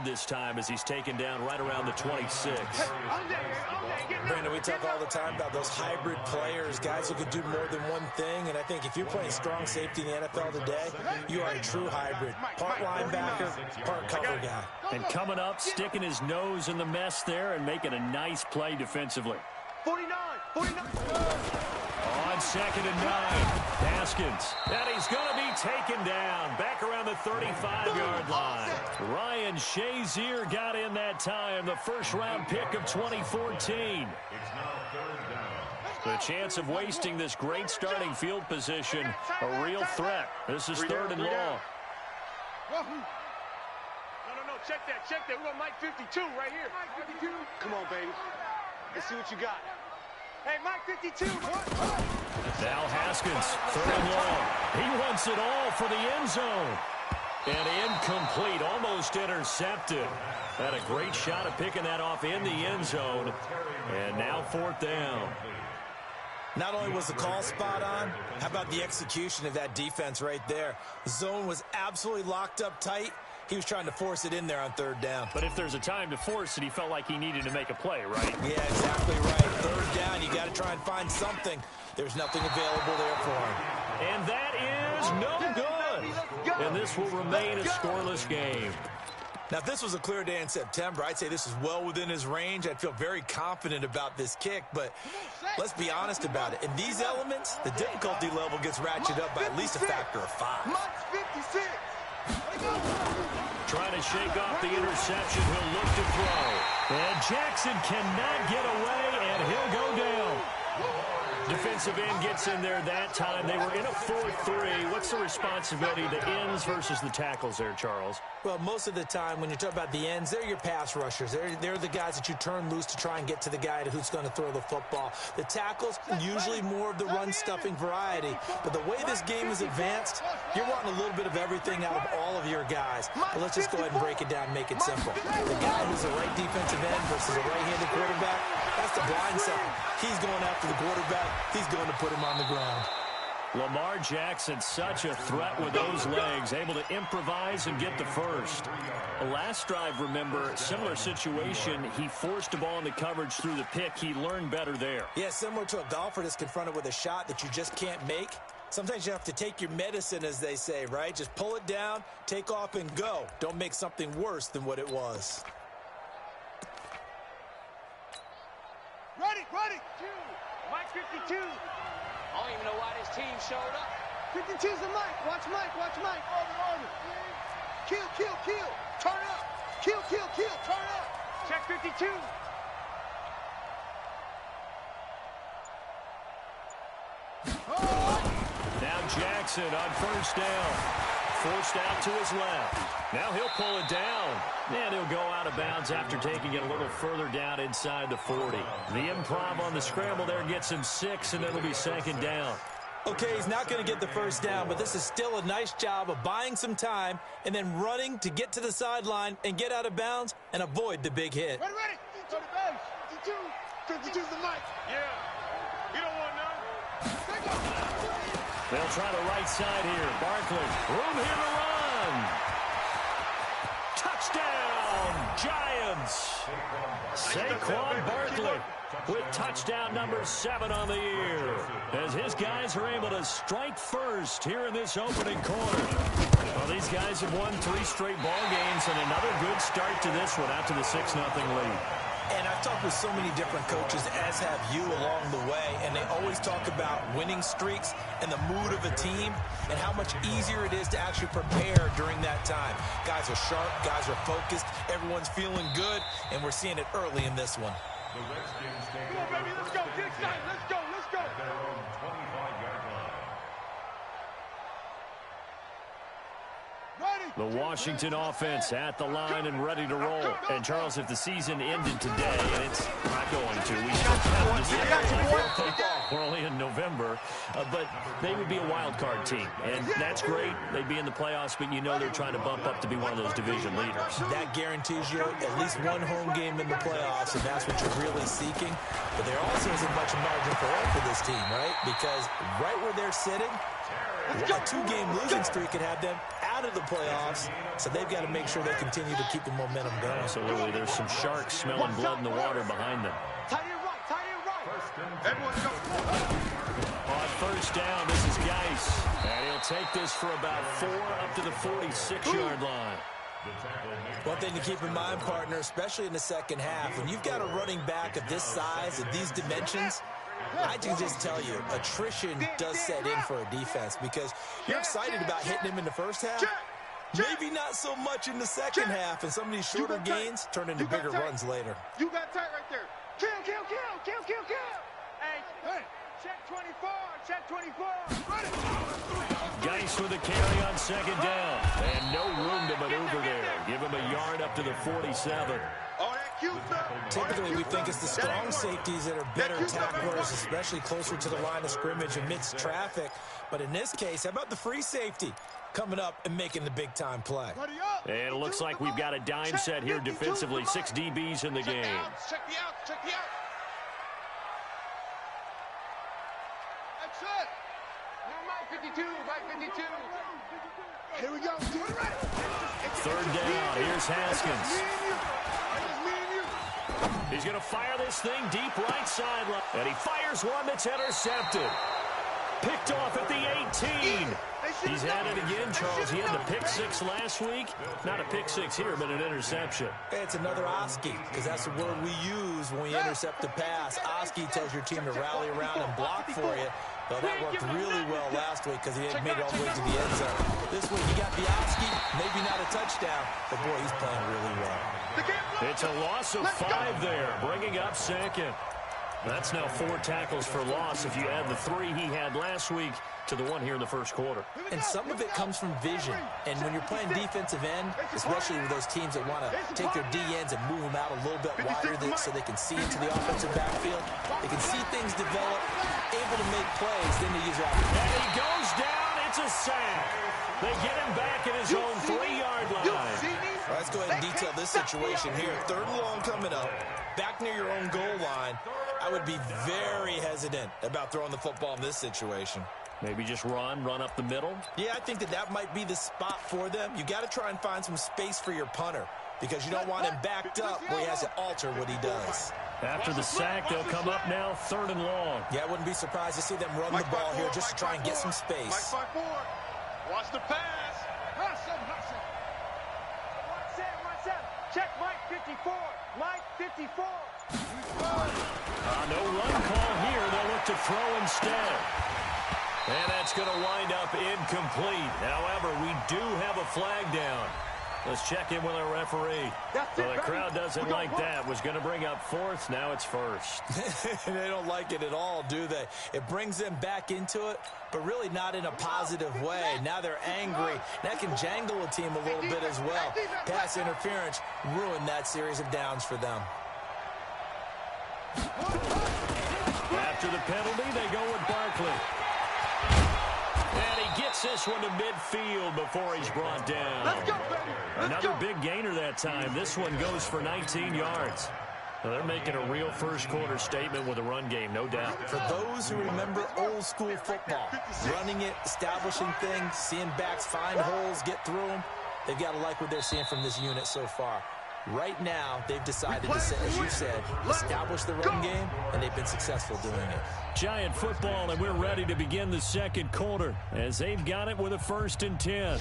guard this time as he's taken down right around the 26. Brandon, we talk all the time about those hybrid players, guys who could do more than one thing, and I think if you're playing strong safety in the NFL today, you are a true hybrid. Part linebacker, part cover guy. And coming up, sticking his nose in the mess there and making a nice play defensively. 49. On 2nd and 9, Haskins. And he's going to be taken down back around the 35-yard line. Ryan Shazier got in that time, the first-round pick of 2014. The chance of wasting this great starting field position, a real threat. This is 3rd and long. No. Check that. We got Mike 52 right here. Mike 52. Come on, baby. Let's see what you got. Hey, Mike 52. Now Haskins, 3rd and long. He wants it all for the end zone. And incomplete, almost intercepted. Had a great shot at picking that off in the end zone. And now 4th down. Not only was the call spot on, how about the execution of that defense right there? The zone was absolutely locked up tight. He was trying to force it in there on 3rd down. But if there's a time to force it, he felt like he needed to make a play, right? Yeah, exactly right. 3rd down, you got to try and find something. There's nothing available there for him. And that is no good. And this will remain a scoreless game. Now, if this was a clear day in September, I'd say this is well within his range. I'd feel very confident about this kick, but let's be honest about it. In these elements, the difficulty level gets ratcheted up by at least a factor of 5. Trying to shake off the interception. He'll look to throw. And Jackson cannot get away, and he'll go down. Defensive end gets in there that time. They were in a 4-3. What's the responsibility of the ends versus the tackles there, Charles? Well, most of the time when you talk about the ends, they're your pass rushers. They're the guys that you turn loose to try and get to the guy who's going to throw the football. The tackles, usually more of the run-stuffing variety. But the way this game is advanced, you're wanting a little bit of everything out of all of your guys. But let's just go ahead and break it down and make it simple. The guy who's a right defensive end versus a right-handed quarterback, that's the blind side. He's going after the quarterback. He's going to put him on the ground. Lamar Jackson, such a threat with those legs, able to improvise and get the first. Last drive, remember, similar situation. He forced a ball into coverage through the pick. He learned better there. Yeah, similar to a golfer that's confronted with a shot that you just can't make. Sometimes you have to take your medicine, as they say, right? Just pull it down, take off, and go. Don't make something worse than what it was. Ready. Mike 52. I don't even know why this team showed up. 52's the Mike. Watch Mike. Kill. Turn up. Kill. Turn up. Check 52. Now Jackson on 1st down. Forced out to his left. Now he'll pull it down. And he'll go out of bounds after taking it a little further down inside the 40. The improv on the scramble there gets him 6, and it'll be 2nd down. Okay, he's not going to get the 1st down, but this is still a nice job of buying some time and then running to get to the sideline and get out of bounds and avoid the big hit. Ready. 52's the Mike. Yeah. You don't want none. They'll try the right side here. Barkley, room here to run. Touchdown, Giants. Saquon Barkley with touchdown number 7 on the year, as his guys are able to strike first here in this opening quarter. Well, these guys have won 3 straight ball games, and another good start to this one out to the 6-0 lead. And I've talked with so many different coaches, as have you, along the way, and they always talk about winning streaks and the mood of a team and how much easier it is to actually prepare during that time. Guys are sharp, guys are focused, everyone's feeling good, and we're seeing it early in this one. Come on, baby, let's go. Get excited. Let's go. The Washington offense at the line and ready to roll. And, Charles, if the season ended today, and it's not going to, we still have we're only in November, but they would be a wild card team. And that's great. They'd be in the playoffs, but you know they're trying to bump up to be one of those division leaders. That guarantees you at least one home game in the playoffs, and that's what you're really seeking. But there also isn't much margin for error for this team, right? Because right where they're sitting, a 2-game losing streak could have them out out of the playoffs, so they've got to make sure they continue to keep the momentum going. Absolutely. There's some sharks smelling blood in the water behind them. Tight end right, tight end right. Everyone go. On first down, this is Geis. And he'll take this for about 4 up to the 46-yard line. One thing to keep in mind, partner, especially in the second half, when you've got a running back of this size, of these dimensions, I can just tell you, attrition does set in for a defense because you're excited about hitting him in the first half. Maybe not so much in the second half, and some of these shorter gains turn into bigger runs later. You got tight right there. Kill. Hey, check 24, check 24. Run it. Geis with a carry on second down. And no room to maneuver there. Give him a yard up to the 47. Typically, we think it's the strong safeties that are better tacklers, especially closer to the line of scrimmage amidst traffic. But in this case, how about the free safety coming up and making the big-time play? And it looks like we've got a dime set here defensively. 6 DBs in the game. Check the out. That's it. Mike 52, Mike 52. Here we go. Third down. Here's Haskins. He's going to fire this thing deep right sideline. And he fires one that's intercepted. Picked off at the 18. He's had it again, Charles. He had the pick 6 last week. Not a pick 6 here, but an interception. It's another Oski, because that's the word we use when we intercept the pass. Oski tells your team to rally around and block for you. Well, that worked really well last week because he hadn't made it all the way to the end zone. This week he got the Oski, maybe not a touchdown, but boy, he's playing really well. It's a loss of 5 there, bringing up second. That's now 4 tackles for loss if you add the 3 he had last week to the 1 here in the first quarter. And some of it comes from vision. And when you're playing defensive end, especially with those teams that want to take their D-ends and move them out a little bit wider so they can see into the offensive backfield, they can see things develop, able to make plays, then they use their opportunity. And he goes down. It's a sack. They get him back at his own 3-yard line. Let's go ahead and detail this situation here. 3rd and long coming up. Back near your own goal line. I would be very hesitant about throwing the football in this situation. Maybe just run up the middle? Yeah, I think that might be the spot for them. You got to try and find some space for your punter because you don't want him backed up where he has to alter what he does. After the sack, they'll come up now 3rd and long. Yeah, I wouldn't be surprised to see them run the ball here just to try and get some space. Watch the pass. Check Mike 54. Mike 54. No run call here. They'll look to throw instead. And that's going to wind up incomplete. However, we do have a flag down. Let's check in with our referee. Well, the crowd doesn't like that. Was going to bring up 4th. Now it's 1st. They don't like it at all, do they? It brings them back into it, but really not in a positive way. Now they're angry. That can jangle a team a little bit as well. Pass interference ruined that series of downs for them. After the penalty, they go with Barkley. And he gets this one to midfield before he's brought down. Let's go, baby. Another big gainer that time. This one goes for 19 yards. Now they're making a real first-quarter statement with a run game, no doubt. For those who remember old-school football, running it, establishing things, seeing backs find holes, get through them, they've got to like what they're seeing from this unit so far. Right now, they've decided to, as you said, establish the run game, and they've been successful doing it. Giant football, and we're ready to begin the second quarter as they've got it with a 1st and 10.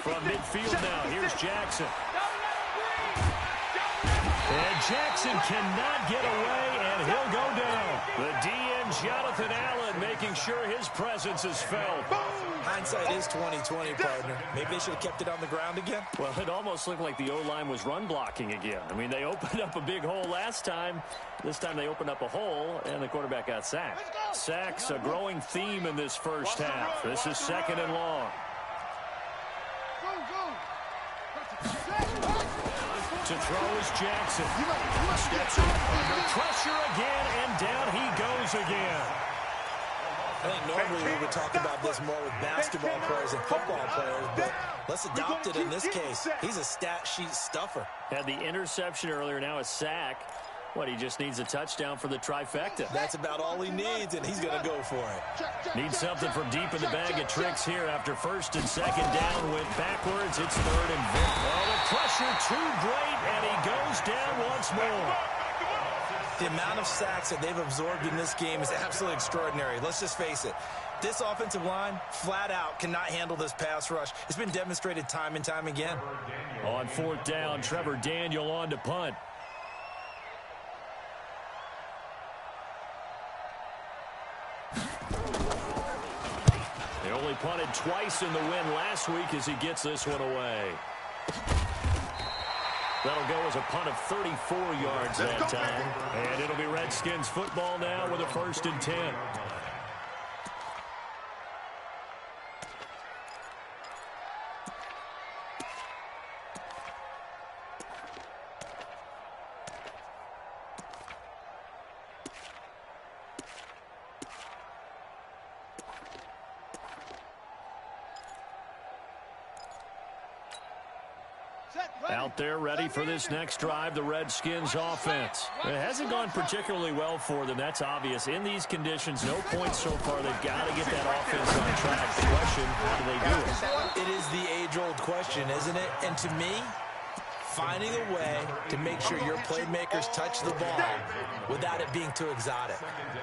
From midfield now, here's Jackson. And Jackson cannot get away, and he'll go down. The DN, Jonathan Allen, making sure his presence is felt. Hindsight is 20/20, partner. Maybe they should have kept it on the ground again. Well, it almost looked like the O-line was run blocking again. I mean, they opened up a big hole last time. This time they opened up a hole, and the quarterback got sacked. Sacks, a growing theme in this first half. This is 2nd and long. To throw is Jackson. Steps in under pressure again, and down he goes again. I think normally we would talk about this more with basketball players and football players, but let's adopt it in this case. He's a stat sheet stuffer. Had the interception earlier, now a sack. What, he just needs a touchdown for the trifecta. That's about all he needs, and he's going to go for it. Needs something from deep in the bag of tricks here after first and second down. Went backwards. It's third and oh, the pressure too great, and he goes down once more. The amount of sacks that they've absorbed in this game is absolutely extraordinary. Let's just face it. This offensive line, flat out, cannot handle this pass rush. It's been demonstrated time and time again. On fourth down, Trevor Daniel on to punt. They only punted twice in the win last week as he gets this one away. That'll go as a punt of 34 yards that time. And it'll be Redskins football now with a 1st and 10. Out there ready for this next drive, the Redskins offense. It hasn't gone particularly well for them, that's obvious. In these conditions, no points so far. They've got to get that offense on track. The question, how do they do it? It is the age-old question, isn't it? And to me, finding a way to make sure your playmakers touch the ball without it being too exotic.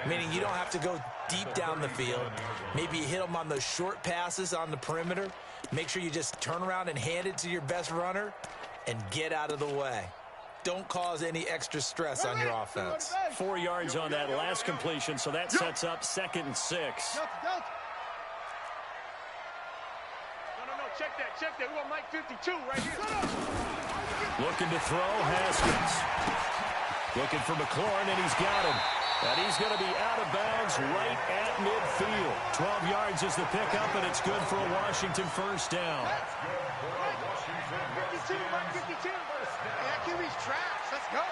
Meaning you don't have to go deep down the field. Maybe you hit them on those short passes on the perimeter. Make sure you just turn around and hand it to your best runner and get out of the way. Don't cause any extra stress on your offense. 4 yards on that last completion, so that sets up 2nd and 6. No, check that. We want Mike 52 right here. Looking to throw, Haskins. Looking for McLaurin, and he's got him. And he's going to be out of bounds right at midfield. 12 yards is the pickup, and it's good for a Washington 1st down. 52, Mike 52. That QB's trash. Let's go.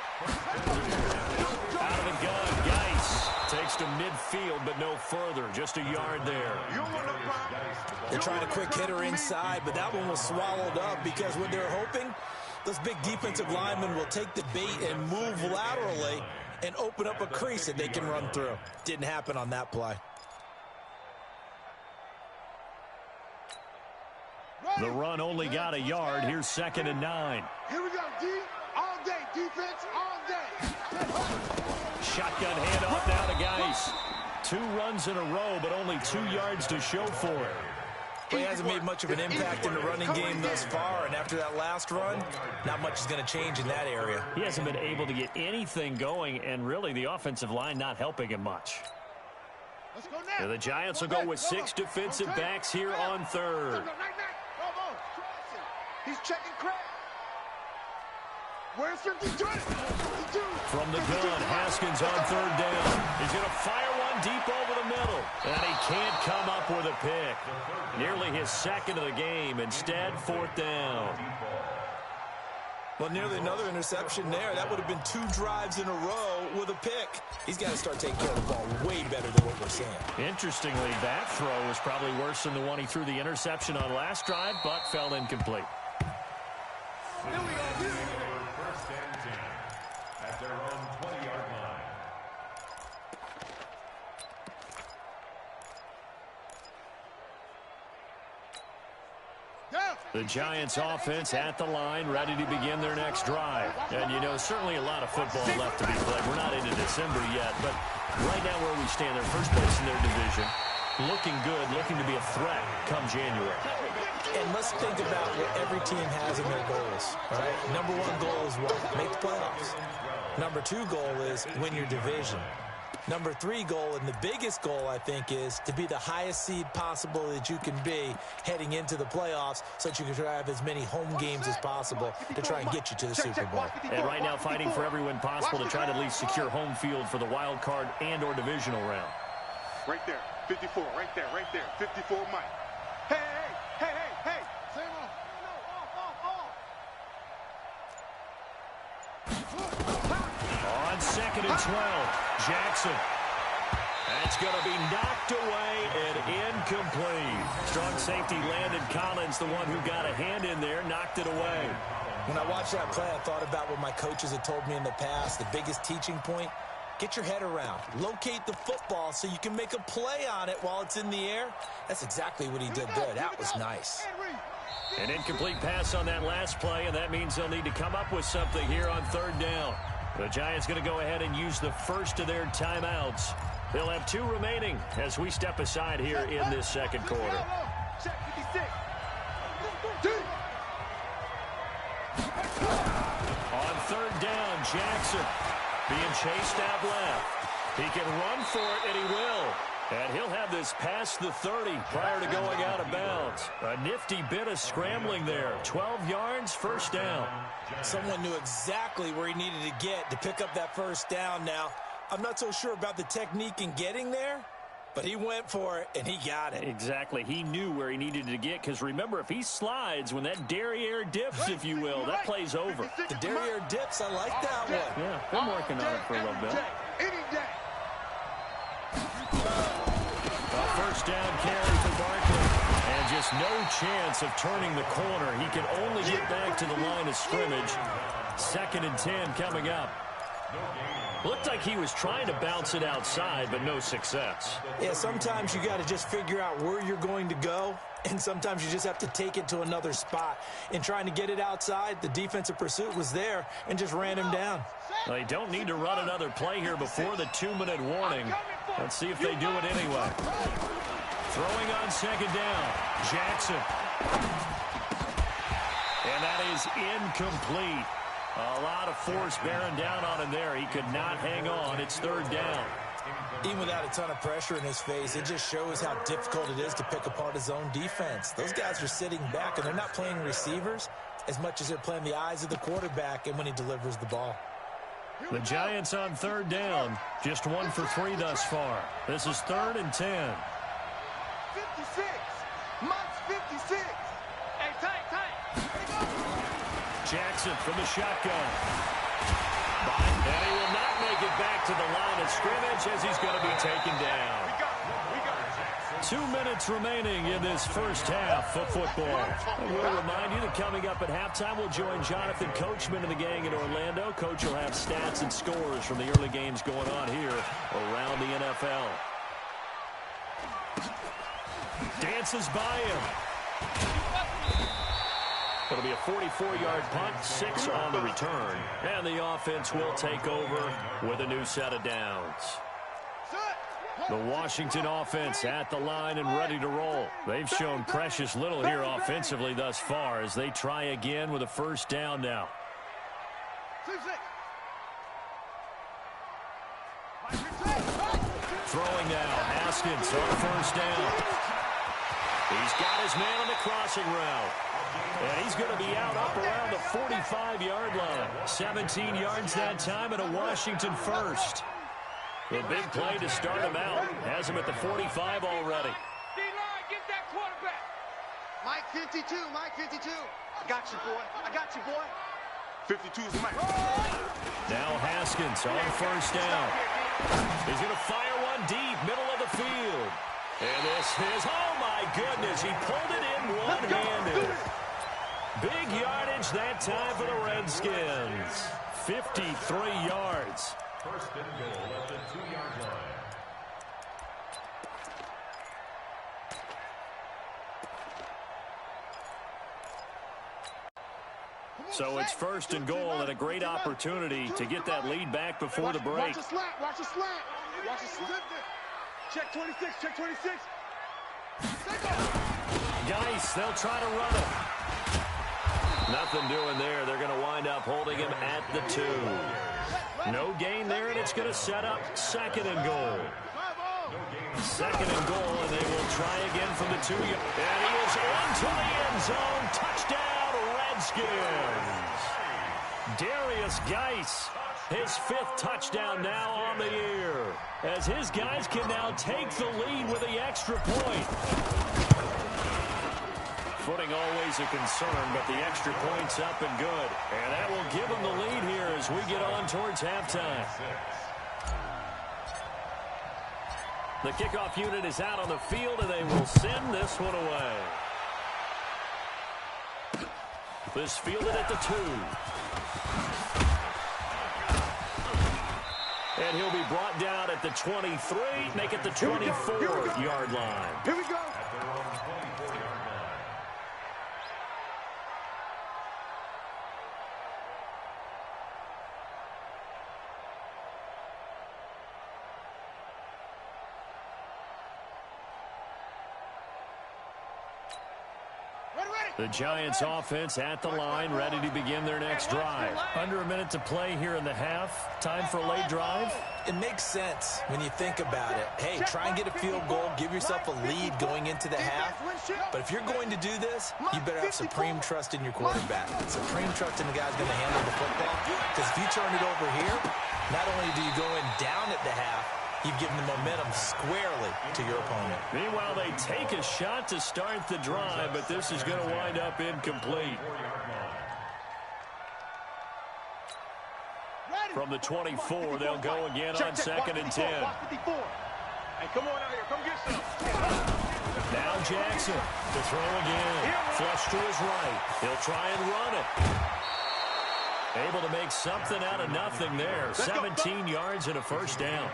Out of the gun, Geis takes to midfield, but no further. Just a yard there. They're trying a quick hitter inside, but that one was swallowed up because what they're hoping, those big defensive linemen will take the bait and move laterally and open up a crease that they can run through. Didn't happen on that play. The run only got a yard. Here's 2nd and 9. Here we go, D. All day. Defense all day. Shotgun handoff now to Geis. 2 runs in a row, but only 2 yards to show for it. He hasn't made much of an impact in the running game thus far, and after that last run, not much is going to change in that area. He hasn't been able to get anything going, and really the offensive line not helping him much. Let's go now. And the Giants will go with 6 defensive backs here on 3rd. He's checking Craig. Where's 52? From the gun, Haskins on 3rd down. He's going to fire one deep over the middle. And he can't come up with a pick. Nearly his 2nd of the game. Instead, 4th down. Well, nearly another interception there. That would have been 2 drives in a row with a pick. He's got to start taking care of the ball way better than what we're seeing. Interestingly, that throw was probably worse than the one he threw the interception on last drive, but fell incomplete. Here we go. 1st and 10 at their own 20-yard line. The Giants offense at the line, ready to begin their next drive. And, you know, certainly a lot of football left to be played. We're not into December yet, but right now where we stand, they're first place in their division. Looking good, looking to be a threat come January. And let's think about what every team has in their goals, all right? Number 1 goal is what? Make the playoffs. Number 2 goal is win your division. Number 3 goal, and the biggest goal, I think, is to be the highest seed possible that you can be heading into the playoffs so that you can try to have as many home games as possible to try and get you to the Super Bowl. And right now fighting for every win possible to try to at least secure home field for the wild card and or divisional round. Right there. 54. Right there. 54 Mike. Hey. Same off. No, off. 2nd and 12. Jackson. That's going to be knocked away and incomplete. Strong safety Landon Collins, the one who got a hand in there, knocked it away. When I watched that play, I thought about what my coaches had told me in the past. The biggest teaching point, get your head around. Locate the football so you can make a play on it while it's in the air. That's exactly what he did there. That was nice. An incomplete pass on that last play, and that means they'll need to come up with something here on 3rd down. The Giants going to go ahead and use the first of their timeouts. They'll have 2 remaining as we step aside here in this 2nd quarter. On 3rd down, Jackson being chased out left. He can run for it, and he will. And he'll have this past the 30 prior to going out of bounds. A nifty bit of scrambling there. 12 yards, 1st down. Someone knew exactly where he needed to get to pick up that 1st down now. I'm not so sure about the technique in getting there, but he went for it, and he got it. Exactly. He knew where he needed to get, because remember, if he slides, when that derriere dips, if you will, that play's over. The derriere dips, I like that one. Yeah, been working on it for a little bit. A 1st down carry for Barkley. And just no chance of turning the corner. He can only get back to the line of scrimmage. 2nd and 10 coming up. Looked like he was trying to bounce it outside, but no success. Yeah, sometimes you got to just figure out where you're going to go, and sometimes you just have to take it to another spot. In trying to get it outside, the defensive pursuit was there and just ran him down. They don't need to run another play here before the 2-minute warning. Let's see if they do it anyway. Throwing on 2nd down, Jackson. And that is incomplete. A lot of force bearing down on him there. He could not hang on. It's 3rd down. Even without a ton of pressure in his face, it just shows how difficult it is to pick apart his own defense. Those guys are sitting back, and they're not playing receivers as much as they're playing the eyes of the quarterback and when he delivers the ball. The Giants on 3rd down. Just 1 for 3 thus far. This is 3rd and 10. 56. Mike's 56. Hey, tight. Jackson from the shotgun. And he will not make it back to the line of scrimmage as he's going to be taken down. 2 minutes remaining in this 1st half of football. And we'll remind you that coming up at halftime, we'll join Jonathan Coachman and the gang in Orlando. Coach will have stats and scores from the early games going on here around the NFL. Dances by him. It'll be a 44-yard punt, 6 on the return. And the offense will take over with a new set of downs. The Washington offense at the line and ready to roll. They've shown precious little here offensively thus far as they try again with a 1st down now. Throwing now, Haskins on 1st down. He's got his man on the crossing route. And he's going to be out up around the 45-yard line. 17 yards that time and a Washington 1st. The big play to start him out. Has him at the 45 already. D-line, get that quarterback. Mike 52, Mike 52. I got you, boy. 52's Mike. Now Haskins on 1st down. He's going to fire one deep, middle of the field. And this is, oh my goodness, he pulled it in one-handed. Big yardage that time for the Redskins. 53 yards. 1st and goal at the 2-yard line. So it's 1st and goal and a great opportunity to get that lead back before the break. Watch the slant. Watch the slant. Check 26. Check 26. Geis, they'll try to run it. Nothing doing there. They're going to wind up holding him at the 2. No gain there, and it's going to set up 2nd and goal. 2nd and goal, and they will try again from the 2. And he is into the end zone. Touchdown, Redskins. Darius Geis, his 5th touchdown now on the year, as his guys can now take the lead with the extra point. Footing always a concern, but the extra point's up and good. And that will give them the lead here as we get on towards halftime. The kickoff unit is out on the field, and they will send this one away. This fielded at the 2. And he'll be brought down at the 23, make it the 24-yard line. Here we go. At their own 24-yard line. The Giants offense at the line, ready to begin their next drive. Under a minute to play here in the half. Time for a late drive. It makes sense when you think about it. Hey, try and get a field goal, give yourself a lead going into the half. But if you're going to do this, you better have supreme trust in your quarterback. Supreme trust in the guy's going to handle the football. Because if you turn it over here, not only do you go in down at the half, you've given the momentum squarely to your opponent. Meanwhile, they take a shot to start the drive, but this is going to wind up incomplete. From the 24, they'll go again on 2nd and 10. Hey, come on out here. Come get some. Now Jackson to throw again. Flush to his right. He'll try and run it. Able to make something out of nothing there. 17 yards and a first down.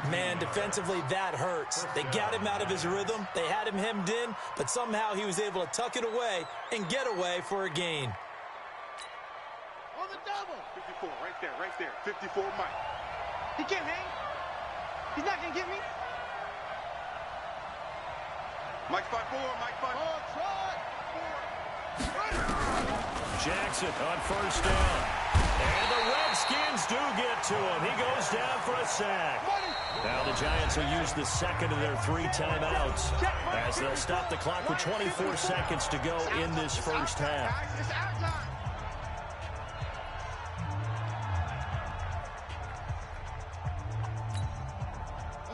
Man, defensively, that hurts. They got him out of his rhythm. They had him hemmed in, but somehow he was able to tuck it away and get away for a gain. On the double. 54, right there. 54, Mike. He can't hang. He's not going to get me. Mike 5-4, Mike 5-4. Jackson on first down. And the Redskins do get to him. He goes down for a sack. Now the Giants will use the second of their 3 timeouts as they'll stop the clock with 24 seconds to go in this first half.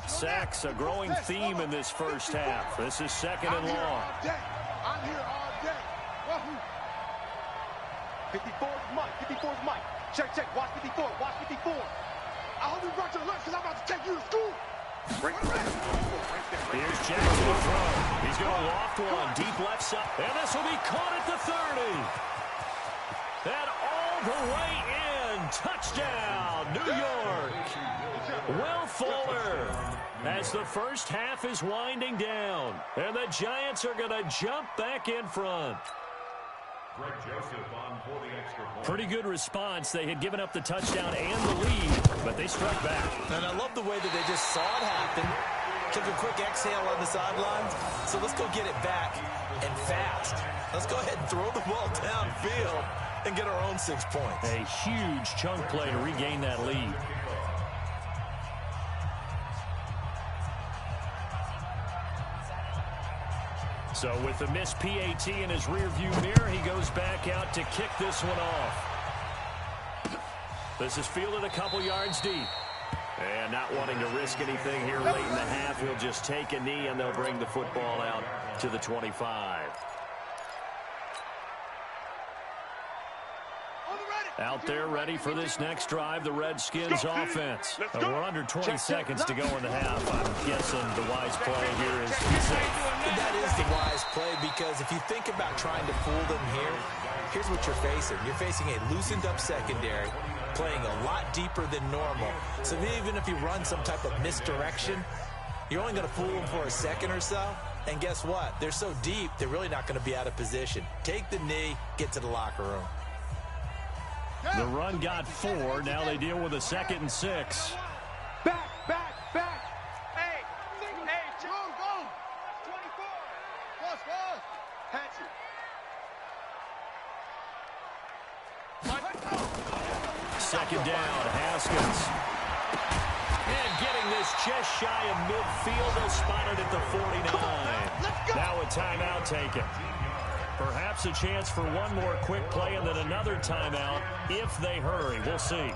Sacks, a growing theme in this first half. This is 2nd and long. I'm here all day. 54's Mike. 54's Mike. Check. Watch 54. Watch 54. I hope you brought your lunch because I'm about to take you to school. Here's Jackson to throw. He's going to loft one. Deep left side. And this will be caught at the 30. And all the way in. Touchdown, New York. Will Fuller. As the first half is winding down. And the Giants are going to jump back in front. Greg Joseph on for the extra point. Pretty good response. They had given up the touchdown and the lead, but they struck back. And I love the way that they just saw it happen. Took a quick exhale on the sidelines. So let's go get it back and fast. Let's go ahead and throw the ball downfield and get our own 6 points. A huge chunk play to regain that lead. So with the missed PAT in his rearview mirror, he goes back out to kick this one off. This is fielded a couple yards deep. And not wanting to risk anything here late in the half, he'll just take a knee and they'll bring the football out to the 25. Out there ready for this next drive, the Redskins offense. We're under 20 seconds to go in the half. I'm guessing the wise play here is safe. That is the wise play because if you think about trying to fool them here, here's what you're facing. You're facing a loosened up secondary, playing a lot deeper than normal. So even if you run some type of misdirection, you're only going to fool them for a second or so. And guess what? They're so deep, they're really not going to be out of position. Take the knee, get to the locker room. The run got 4. Now they deal with a 2nd and 6. Back. Hey, go. 24. Fast. Patch it. Second down, Haskins. And getting this just shy of midfield. They'll spot it at the 49. Now a timeout taken. Perhaps a chance for one more quick play and then another timeout if they hurry. We'll see.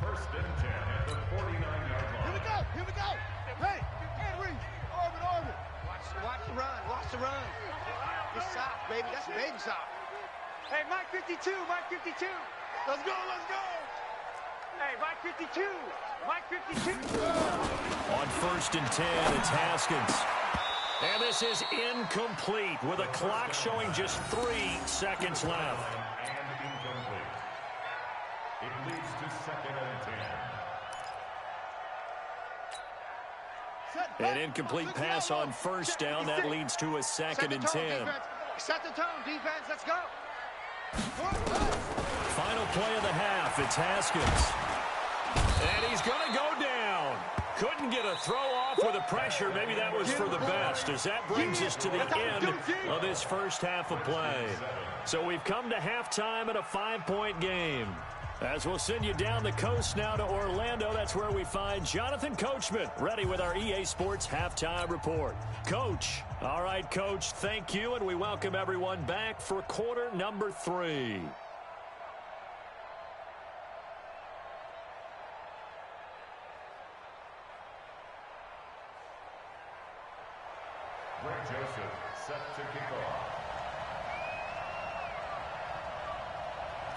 First and 10 at the 49-yard line. Here we go. Hey, Henry. Orbit. Watch the run. It's soft, baby. That's baby soft. Hey, Mike 52. Let's go. Hey, Mike 52. Mike 52. On 1st and 10, it's Haskins. And this is incomplete with a clock showing just 3 seconds left. And incomplete. It leads to 2nd and 10. An incomplete pass on 1st down. That leads to a 2nd and 10. Set the tone, defense. Let's go. Final play of the half. It's Haskins. And he's going to go down. Couldn't get a throw off with the pressure. Maybe that was for the best, as that brings us to the end of this first half of play. So we've come to halftime at a 5-point game. As we'll send you down the coast now to Orlando, that's where we find Jonathan Coachman, ready with our EA Sports Halftime Report. Coach. All right, Coach, thank you, and we welcome everyone back for quarter number 3. Greg Joseph set to kick off.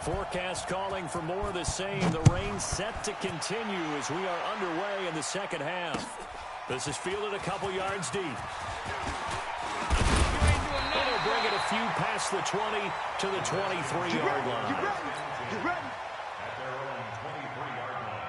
Forecast calling for more of the same. The rain set to continue as we are underway in the second half. This is fielded a couple yards deep. And they'll bring it a few past the 20 to the 23-yard line. You ready? At their own 23-yard line.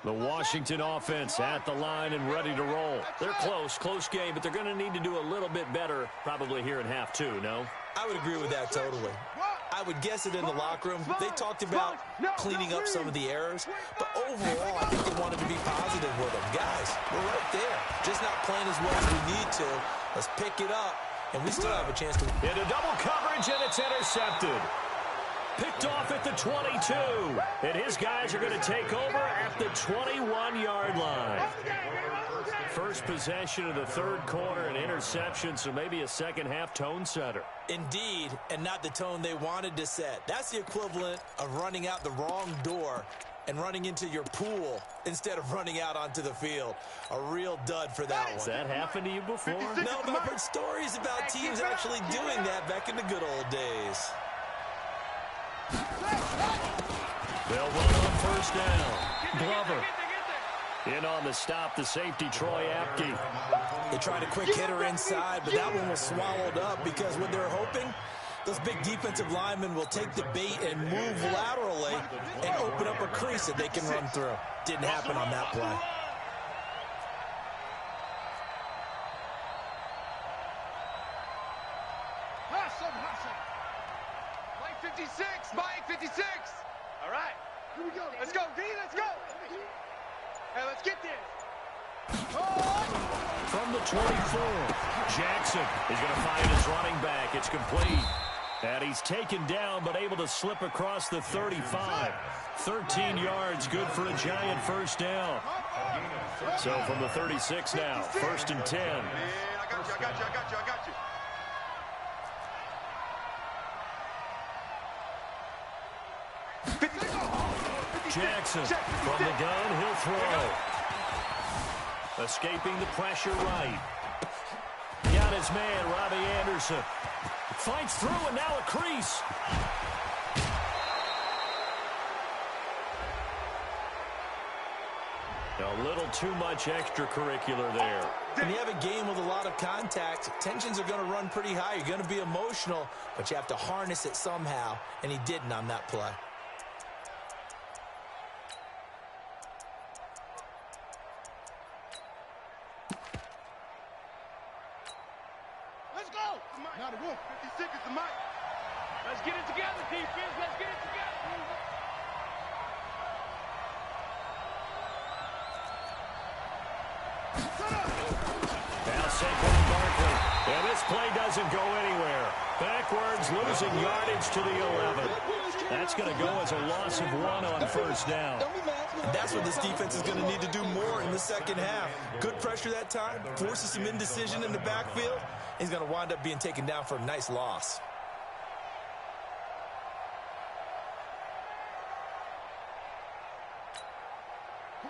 The Washington offense at the line and ready to roll. They're close game, but they're going to need to do a little bit better probably here in half 2, no? I would agree with that totally. I would guess it in the locker room. They talked about cleaning up some of the errors, but overall, I think they wanted to be positive with them. Guys, we're right there. Just not playing as well as we need to. Let's pick it up, and we still have a chance to win. Into double coverage, and it's intercepted. Picked off at the 22. And his guys are going to take over at the 21-yard line. First possession of the third quarter, an interception, so maybe a second-half tone setter. Indeed, and not the tone they wanted to set. That's the equivalent of running out the wrong door and running into your pool instead of running out onto the field. A real dud for that one. Has that happened to you before? No, but I've heard stories about teams actually doing that back in the good old days. They'll run on first down. Glover. In on the stop, the safety, Troy Apke. They tried a quick hitter inside, but that one was swallowed up because what they're hoping, those big defensive linemen will take the bait and move laterally and open up a crease that they can run through. Didn't happen on that play. Mike 56. Mike 56. All right. Here we go. Let's go, D. Let's go. Hey, let's get this. From the 24, Jackson is going to find his running back. It's complete. And he's taken down, but able to slip across the 35. 13 yards, good for a giant first down. So from the 36 now, 1st and 10. Yeah, I got you. Jackson from the gun, he'll throw. Escaping the pressure right. Got his man, Robbie Anderson. Fights through, and now a crease. A little too much extracurricular there. When you have a game with a lot of contact, tensions are going to run pretty high. You're going to be emotional, but you have to harness it somehow, and he didn't on that play. Let's go. Not a wolf. 56 is the mic. Let's get it together, defense. Let's get it together. Now Saquon Barkley. And this play doesn't go anywhere. Backwards, losing yardage to the 11. That's going to go as a loss of 1 on first down. And that's what this defense is going to need to do more in the second half. Good pressure that time, forces some indecision in the backfield. He's going to wind up being taken down for a nice loss.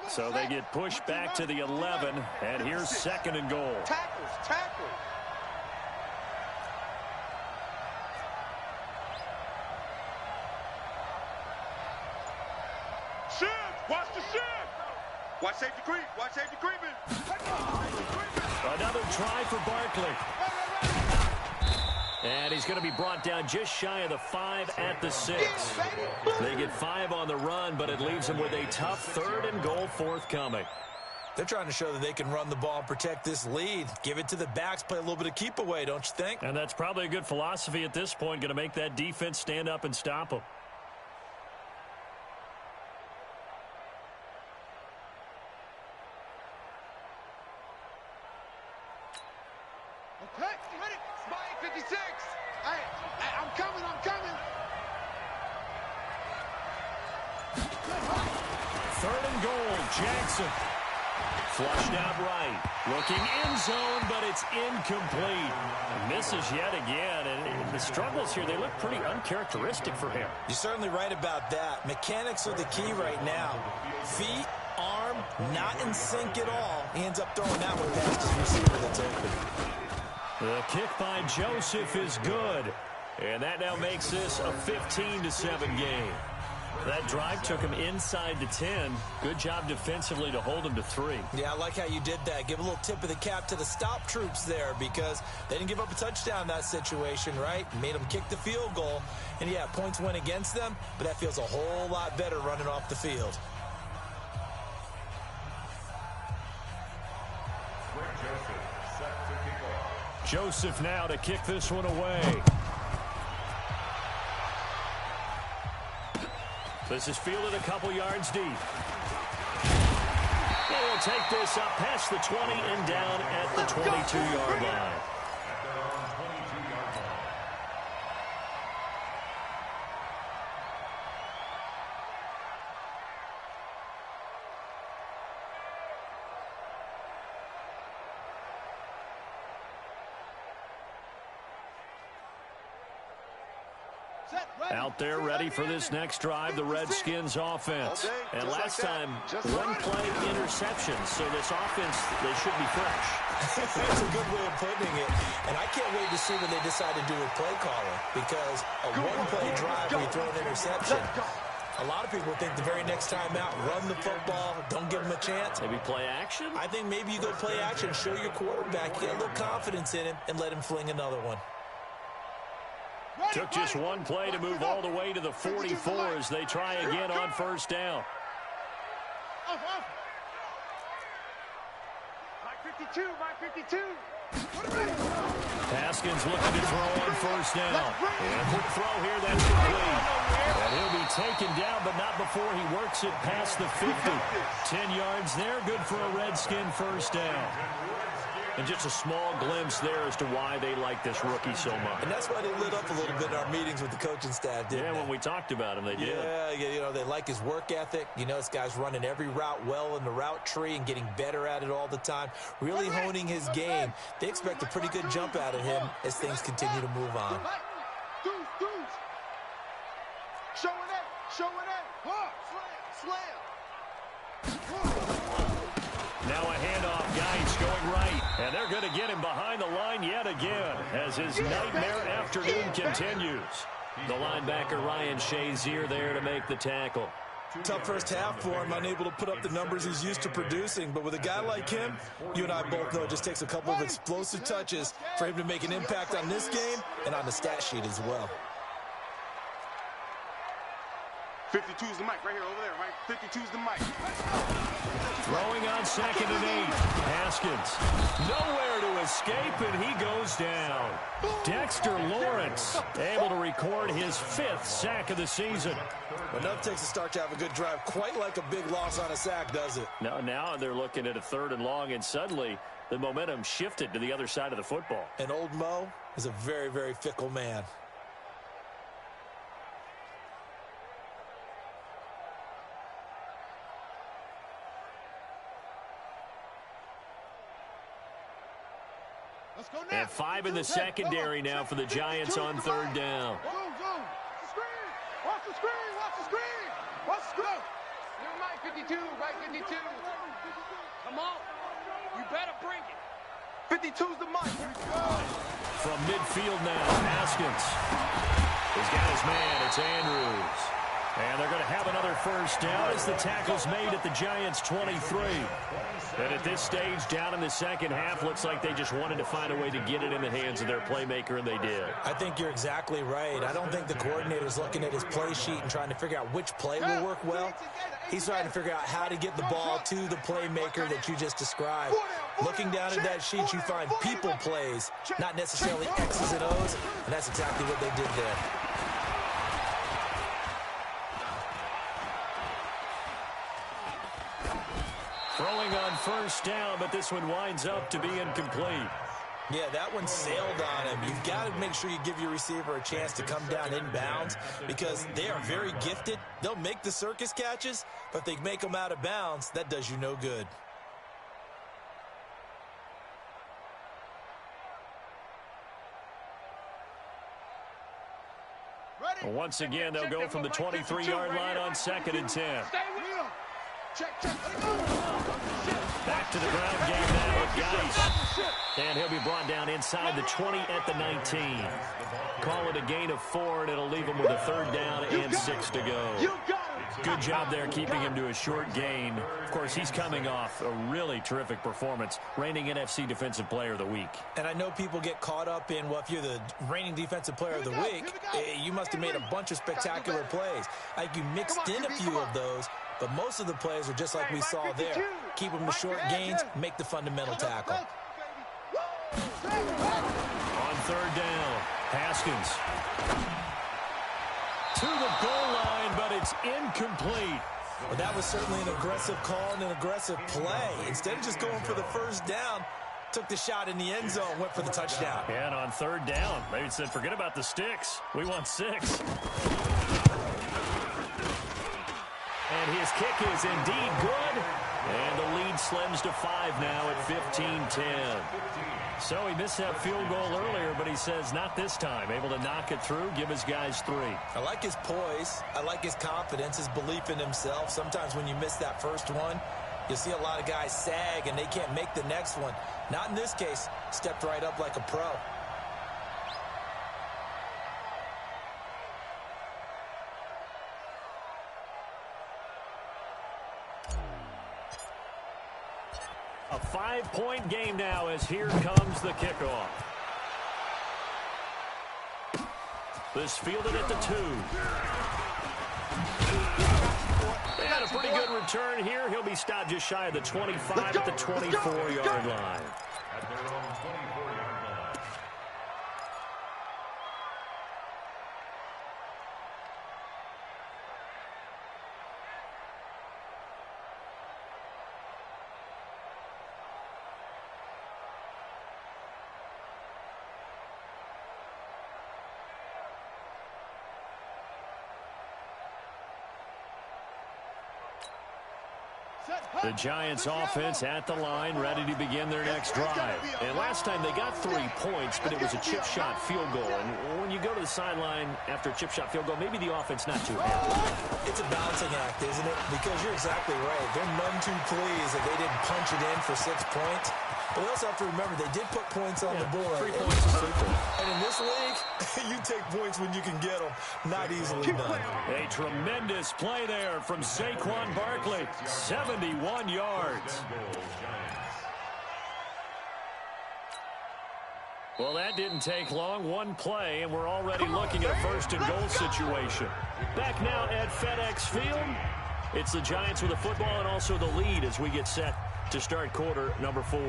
So they get pushed back to the 11, and here's 2nd and goal. Tackles, tackles. Shift! Watch the shift! Watch safety creep! Watch safety creeping! Another try for Barkley. And he's going to be brought down just shy of the 5 at the 6. They get 5 on the run, but it leaves them with a tough 3rd and goal forthcoming. They're trying to show that they can run the ball and protect this lead. Give it to the backs, play a little bit of keep away, don't you think? And that's probably a good philosophy at this point, going to make that defense stand up and stop them. Okay, ready? Spy 56. Hey, I'm coming, I'm coming. 3rd and goal, Jackson. Flushed out right. Looking end zone, but it's incomplete. Misses yet again. And the struggles here, they look pretty uncharacteristic for him. You're certainly right about that. Mechanics are the key right now. Feet, arm, not in sync at all. He ends up throwing that one past his receiver that's open. The kick by Joseph is good. And that now makes this a 15-7 game. That drive took him inside the 10. Good job defensively to hold him to 3. Yeah, I like how you did that. Give a little tip of the cap to the stop troops there because they didn't give up a touchdown in that situation, right? Made them kick the field goal. And, yeah, points went against them, but that feels a whole lot better running off the field. Joseph now to kick this one away. This is fielded a couple yards deep. They'll take this up past the 20 and down at the 22-yard line. Out there ready for this next drive, the Redskins offense. And last time, one play interception, so this offense, they should be fresh. That's a good way of putting it. And I can't wait to see what they decide to do with play calling because a one-play drive where you throw an interception, a lot of people think the very next time out, run the football, don't give them a chance. Maybe play action? I think maybe you go play action, show your quarterback, get a little confidence in him, and let him fling another one. Took just one play to move all the way to the 44 as they try again on 1st down. My 52, my 52. Haskins looking to throw on 1st down. And a quick throw here, that's complete. And he'll be taken down, but not before he works it past the 50. 10 yards there, good for a Redskin 1st down. And just a small glimpse there as to why they like this rookie so much. And that's why they lit up a little bit in our meetings with the coaching staff, didn't they? Yeah, when we talked about him, they did. Yeah, you know, they like his work ethic. You know, this guy's running every route well in the route tree and getting better at it all the time, really honing his game. They expect a pretty good jump out of him as things continue to move on. Showing it. Slam. Now a handoff, Geis going right. And they're going to get him behind the line yet again as his nightmare afternoon continues. The linebacker, Ryan Shazier, there to make the tackle. Tough first half for him, unable to put up the numbers he's used to producing. But with a guy like him, you and I both know it just takes a couple of explosive touches for him to make an impact on this game and on the stat sheet as well. 52 is the mic right here over there, right? 52 is the mic. Throwing on 2nd and 8. Haskins nowhere to escape, and he goes down. Dexter Lawrence able to record his 5th sack of the season. Enough takes a start to have a good drive, quite like a big loss on a sack, does it? Now they're looking at a 3rd and long, and suddenly the momentum shifted to the other side of the football. And old Mo is a very, very fickle man. And 5 in the secondary now for the Giants on 3rd down. Watch the screen! Watch the screen! Watch the screen! You're right, 52, right, 52. Come on. You better bring it. 52's the mic. From midfield now, Haskins. He's got his man. It's Andrews. And they're going to have another first down as the tackle's made at the Giants' 23. And at this stage, down in the second half, looks like they just wanted to find a way to get it in the hands of their playmaker, and they did. I think you're exactly right. I don't think the coordinator's looking at his play sheet and trying to figure out which play will work well. He's trying to figure out how to get the ball to the playmaker that you just described. Looking down at that sheet, you find people plays, not necessarily X's and O's, and that's exactly what they did there. Throwing on first down, but this one winds up to be incomplete. Yeah, that one sailed on him. You've got to make sure you give your receiver a chance to come down inbounds because they are very gifted. They'll make the circus catches, but if they make them out of bounds, that does you no good. Once again, they'll go from the 23-yard line on 2nd and 10. Back to the ground game now with Geis. And he'll be brought down inside the 20 at the 19. Call it a gain of 4, and it'll leave him with a 3rd down and 6 to go. Good job there keeping him to a short gain. Of course, he's coming off a really terrific performance, reigning NFC Defensive Player of the Week. And I know people get caught up in, well, if you're the reigning Defensive Player of the Week, you must have made a bunch of spectacular plays. I think you mixed in a few of those, but most of the plays are just like we saw there. Keep them to short gains, make the fundamental tackle. On 3rd down, Haskins. To the goal line, but it's incomplete. Well, that was certainly an aggressive call and an aggressive play. Instead of just going for the first down, took the shot in the end zone, went for the touchdown. And on 3rd down, they said, forget about the sticks. We want 6. And his kick is indeed good. And the lead slims to 5 now at 15-10. So he missed that field goal earlier, but he says not this time. Able to knock it through, give his guys 3. I like his poise. I like his confidence, his belief in himself. Sometimes when you miss that first one, you see a lot of guys sag and they can't make the next one. Not in this case. Stepped right up like a pro. A 5-point game now as here comes the kickoff. This fielded at the 2. They had a pretty good return here. He'll be stopped just shy of the 25 at the 24-yard line. At their own 24-yard line. The Giants offense at the line, ready to begin their next drive. And last time they got 3 points, but it was a chip shot field goal. And when you go to the sideline after a chip shot field goal, maybe the offense not too happy. It's a balancing act, isn't it? Because you're exactly right. They're none too pleased that they didn't punch it in for 6 points. But we also have to remember they did put points on the board. 3 points is 3 points. And in this league, you take points when you can get them. Not easily done. A tremendous play there from Saquon Barkley. 71 yards. Well, that didn't take long. 1 play, and we're already looking at a 1st and goal situation. Back now at FedEx Field. It's the Giants with the football and also the lead as we get set to start quarter number 4.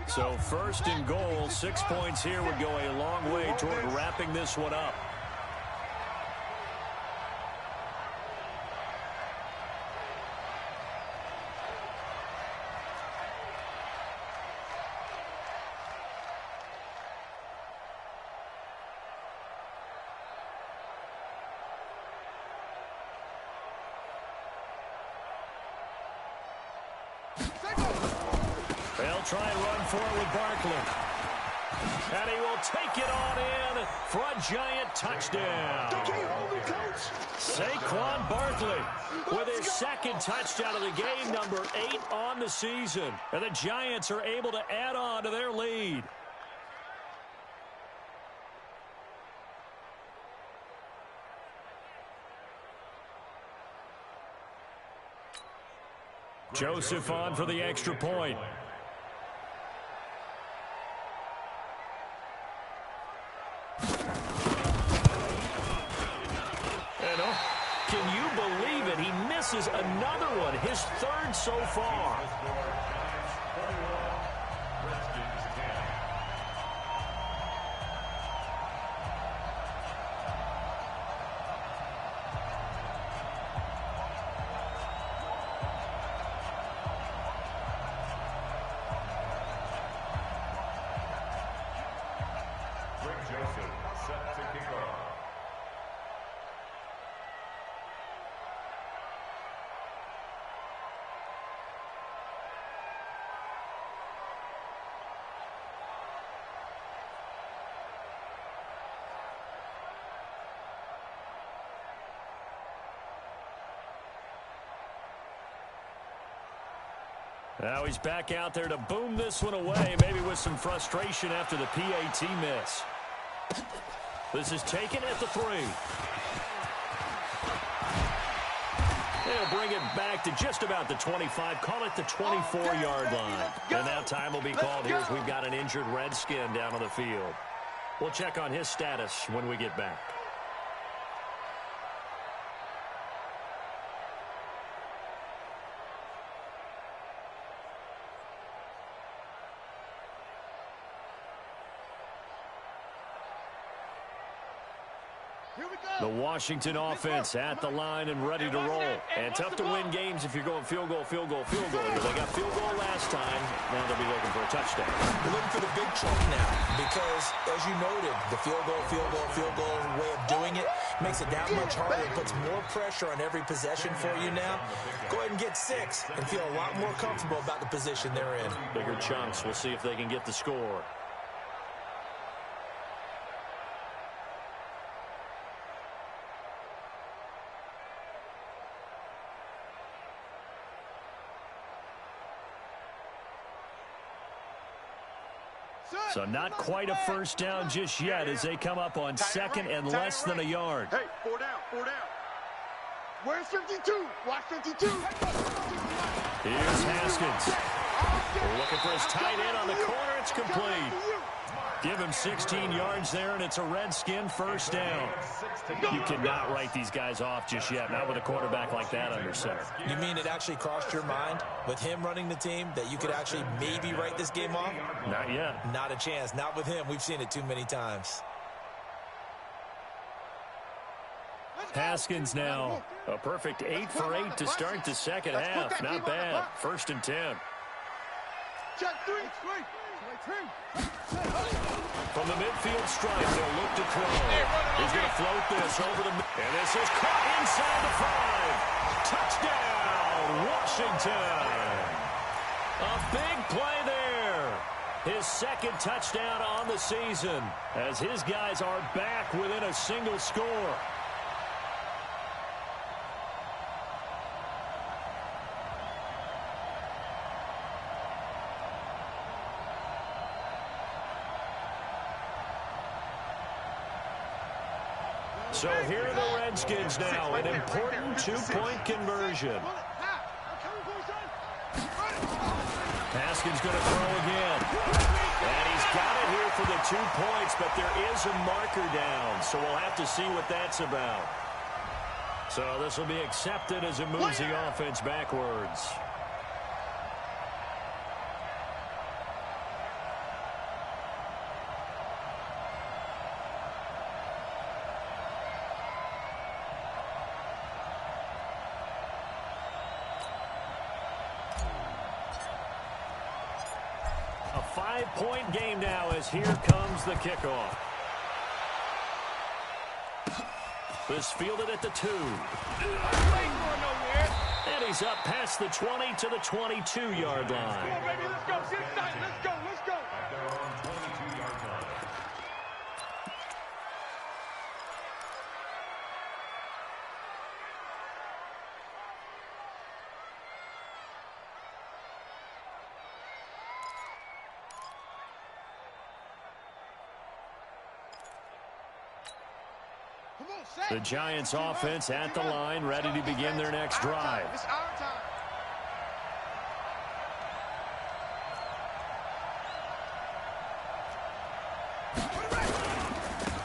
So 1st and goal, 6 points here would go a long way toward wrapping this one up. They'll try and run for it with Barkley. And he will take it on in for a giant touchdown. Saquon Barkley with his second touchdown of the game, number 8 on the season. And the Giants are able to add on to their lead. Joseph on for the extra point. Can you believe it? He misses another one, his third so far. Now he's back out there to boom this one away, maybe with some frustration after the PAT miss. This is taken at the 3. They'll bring it back to just about the 25, call it the 24-yard line. And now time will be called here as we've got an injured Redskin down on the field. We'll check on his status when we get back. The Washington offense at the line and ready to roll. And tough to win games if you're going field goal, field goal, field goal. They got field goal last time. Now they'll be looking for a touchdown. They're looking for the big chunk now because, as you noted, the field goal way of doing it makes it that much harder. It puts more pressure on every possession for you now. Go ahead and get 6 and feel a lot more comfortable about the position they're in. Bigger chunks. We'll see if they can get the score. So not quite a first down just yet as they come up on second and less than a yard. Hey, 4 down, 4 down. Where's 52? Watch 52. Here's Haskins. We're looking for his tight end on the corner. It's complete. Give him 16 yards there, and it's a Redskin first down. You cannot write these guys off just yet, not with a quarterback like that under center. You mean it actually crossed your mind with him running the team that you could actually maybe write this game off? Not yet. Not a chance. Not with him. We've seen it too many times. Haskins now. A perfect 8 for 8 to start the second half. Not bad. 1st and 10. Check 3. From the midfield stripe, they'll look to throw. He's going to float this over the... And this is caught inside the 5. Touchdown, Washington. A big play there. His second touchdown on the season as his guys are back within a single score. So here are the Redskins now, an important 2-point conversion. Haskins going to throw again. And he's got it here for the 2 points, but there is a marker down, so we'll have to see what that's about. So this will be accepted as it moves the offense backwards. A 5-point game now as here comes the kickoff. This fielded at the 2. And he's up past the 20 to the 22-yard line. Come on, baby, let's go. Sit tight. Let's go. At their own 22-yard line. The Giants offense at the line, ready to begin their next drive. It's our time.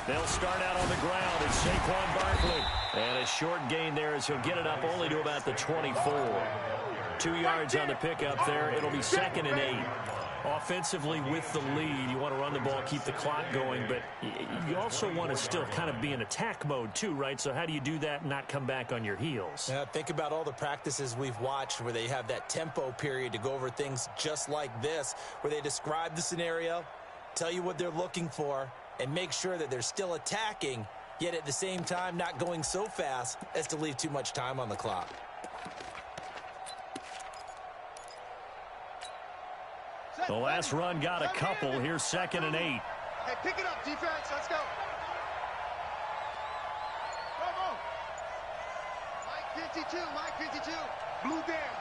They'll start out on the ground. It's Saquon Barkley. And a short gain there as he'll get it up only to about the 24. 2 yards on the pickup there. It'll be 2nd and 8. Offensively with the lead, you want to run the ball, keep the clock going, but you also want to still kind of be in attack mode too, right? So how do you do that and not come back on your heels? Yeah, think about all the practices we've watched where they have that tempo period to go over things just like this, where they describe the scenario, tell you what they're looking for, and make sure that they're still attacking, yet at the same time not going so fast as to leave too much time on the clock. The last run got a couple. Here's 2nd and 8. Hey, pick it up, defense. Let's go. Bravo. Mike 52, Mike 52. Blue there.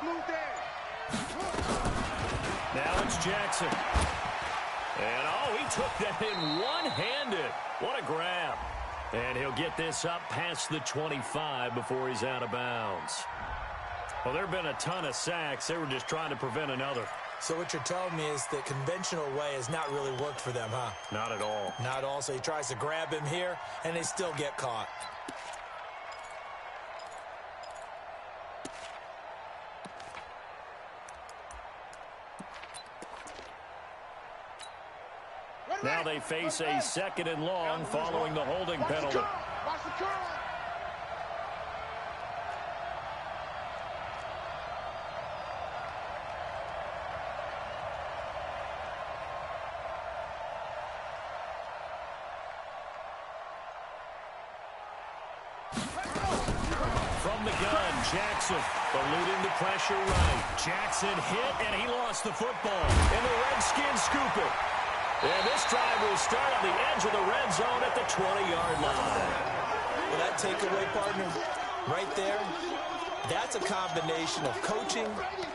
Now it's Jackson. And, oh, he took that in one-handed. What a grab. And he'll get this up past the 25 before he's out of bounds. Well, there have been a ton of sacks. They were just trying to prevent another. So what you're telling me is the conventional way has not really worked for them, huh? Not at all. Not at all. So he tries to grab him here, and they still get caught. Now they face a 2nd and long following the holding penalty. Watch the curl. From the gun, Jackson eluding the pressure right. Jackson hit, and he lost the football. And the Redskins scoop it. And this drive will start on the edge of the red zone at the 20-yard line. Well, that takeaway, partner, right there, that's a combination of coaching,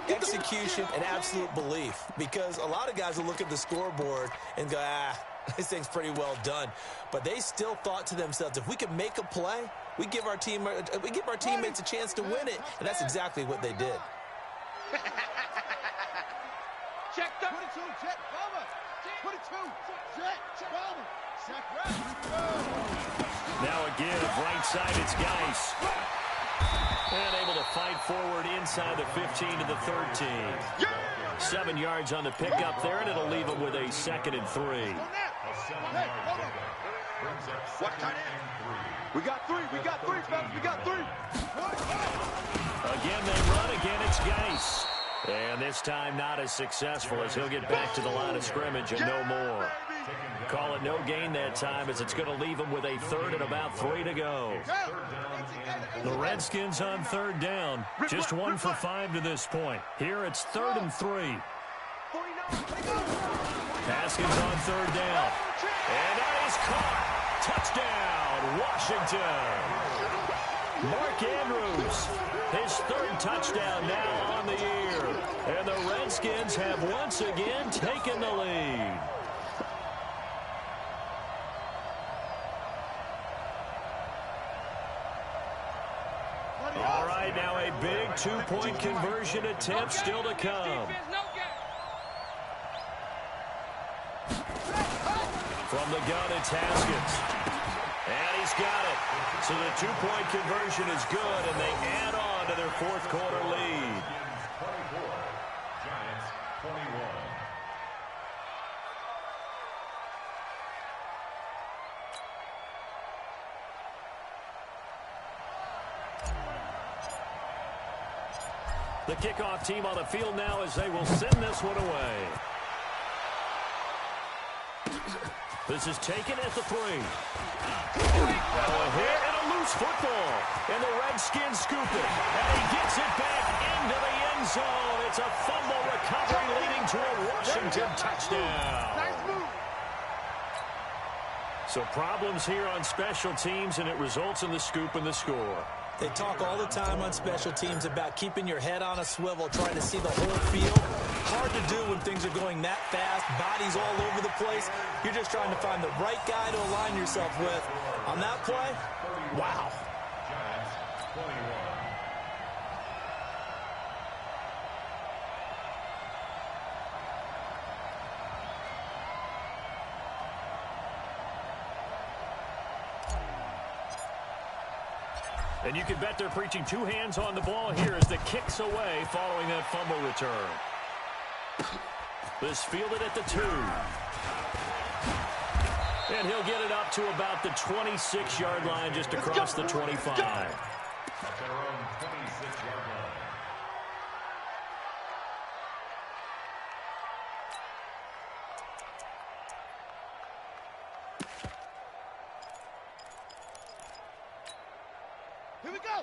execution, and absolute belief. Because a lot of guys will look at the scoreboard and go, this thing's pretty well done. But they still thought to themselves, if we can make a play, we give our teammates a chance to win it. And that's exactly what they did. Check the 22, check, bomber. 22, check, bomber. Check, right. Now a give, right side, it's Geis. And able to fight forward inside the 15 to the 13. 7 yards on the pickup there, and it'll leave him with a 2nd and 3. What tight end? We got three, fellas, we got three. Again, they run. Again, it's Geis. And this time not as successful as he'll get back to the line of scrimmage and no more. Call it no gain that time as it's going to leave him with a 3rd and about 3 to go. The Redskins on 3rd down. Just 1 for 5 to this point. Here it's 3rd and 3. Haskins on 3rd down. And that is caught. Touchdown, Washington. Mark Andrews, his 3rd touchdown now on the year. And the Redskins have once again taken the lead. All right, now a big 2-point conversion attempt still to come. From the gun, it's Haskins. And he's got it. So the 2-point conversion is good, and they add on to their 4th quarter lead. 24, Giants 21. The kickoff team on the field now as they will send this one away. This is taken at the 3. Now a hit and a loose football. And the Redskins scoop it. And he gets it back into the end zone. It's a fumble recovery leading to a Washington touchdown. Nice move. So problems here on special teams, and it results in the scoop and the score. They talk all the time on special teams about keeping your head on a swivel, trying to see the whole field. Hard to do when things are going that fast, bodies all over the place. You're just trying to find the right guy to align yourself with. On that play, Wow. Giants 21. And you can bet they're preaching two hands on the ball here as the kick's away following that fumble return. This fielded at the 2. And he'll get it up to about the 26-yard line just across the 25. At their own 26-yard line.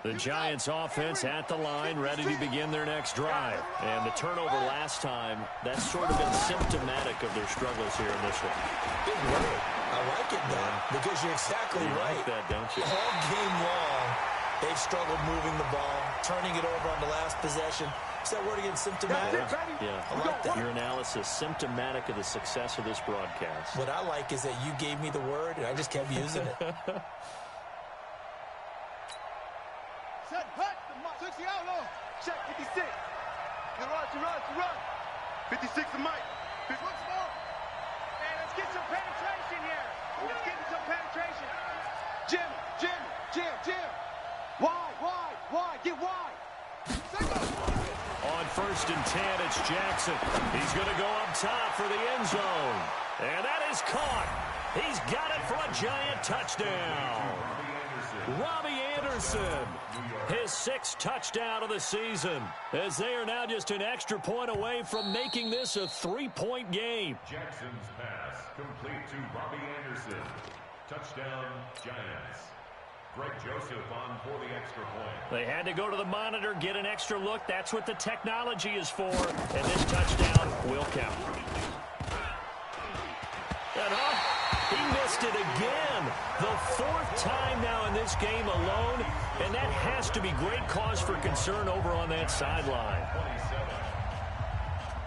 The Giants offense at the line, ready to begin their next drive. And the turnover last time, that's sort of been symptomatic of their struggles here in this one. Big word. I like it now because you're exactly right. You like that, don't you? All game long, they've struggled moving the ball, turning it over on the last possession. Is that word again, symptomatic? Yeah. I like that. Your analysis, symptomatic of the success of this broadcast. What I like is that you gave me the word, and I just kept using it. Set, hut, 60 outlaw. Check, 56. Run. 56 to Mike. Once more. Man, let's get some penetration here. Let's get some penetration. Jim. Wide. Get wide. On 1st and 10, it's Jackson. He's going to go up top for the end zone. And that is caught. He's got it for a Giant touchdown. Robbie Anderson, his 6th touchdown of the season, as they are now just an extra point away from making this a 3-point game. Jackson's pass complete to Robbie Anderson. Touchdown, Giants. Greg Joseph on for the extra point. They had to go to the monitor, get an extra look. That's what the technology is for. And this touchdown will count. And he missed it again. The 4th time now in this game alone. And that has to be great cause for concern over on that sideline.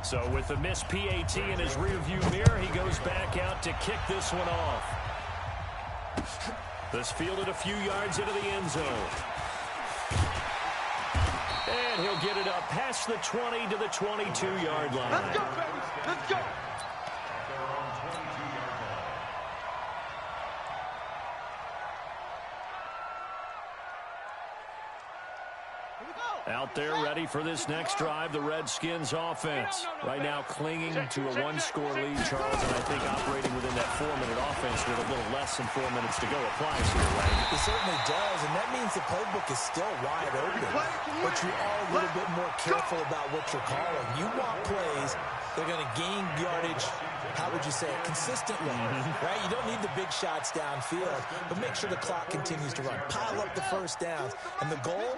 So with the missed PAT in his rearview mirror, he goes back out to kick this one off. This fielded a few yards into the end zone. And he'll get it up past the 20 to the 22-yard line. Let's go, baby. Let's go. At their own 22-yard line. Out there ready for this next drive, the Redskins offense. Right now clinging to a 1-score lead, Charles, and I think operating within that 4-minute offense with a little less than 4 minutes to go applies here, right? It certainly does, and that means the playbook is still wide open. But you are a little bit more careful about what you're calling. You want plays that are going to gain yardage, how would you say it, consistently, right? You don't need the big shots downfield, but make sure the clock continues to run. Pile up the first downs. And the goal,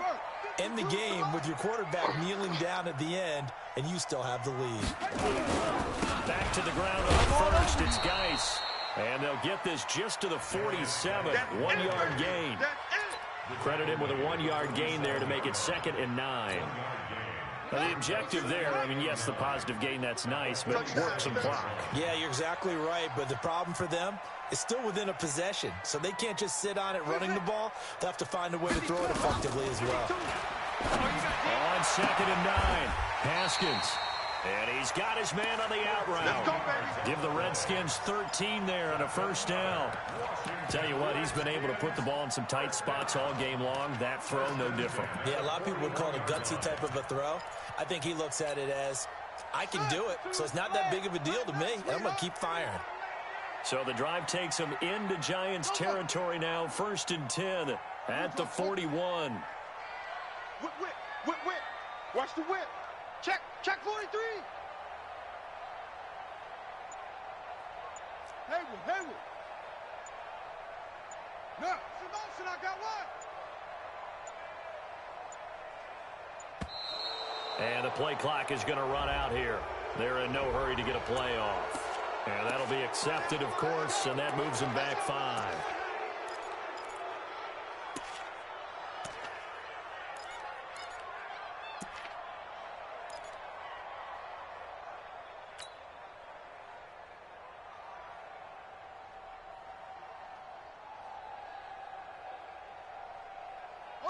end the game with your quarterback kneeling down at the end, and you still have the lead. Back to the ground on first, it's Geis. And they'll get this just to the 47, 1-yard gain. Credit him with a 1-yard gain there to make it 2nd and 9. Now, the objective there, I mean, yes, the positive gain, that's nice, but work some clock. Yeah, you're exactly right, but the problem for them is still within a possession, so they can't just sit on it running the ball. They'll have to find a way to throw it effectively as well. On 2nd and 9, Haskins. And he's got his man on the out route. Give the Redskins 13 there on a first down. Tell you what, he's been able to put the ball in some tight spots all game long. That throw, no different. Yeah, a lot of people would call it a gutsy type of a throw. I think he looks at it as, I can do it, so it's not that big of a deal to me, and I'm going to keep firing. So the drive takes him into Giants territory now. 1st and 10 at the 41. Whip. Watch the whip. Check 43. Haywood. No, it's a motion. I got one. And the play clock is going to run out here. They're in no hurry to get a play off. And that'll be accepted, of course, and that moves them back 5.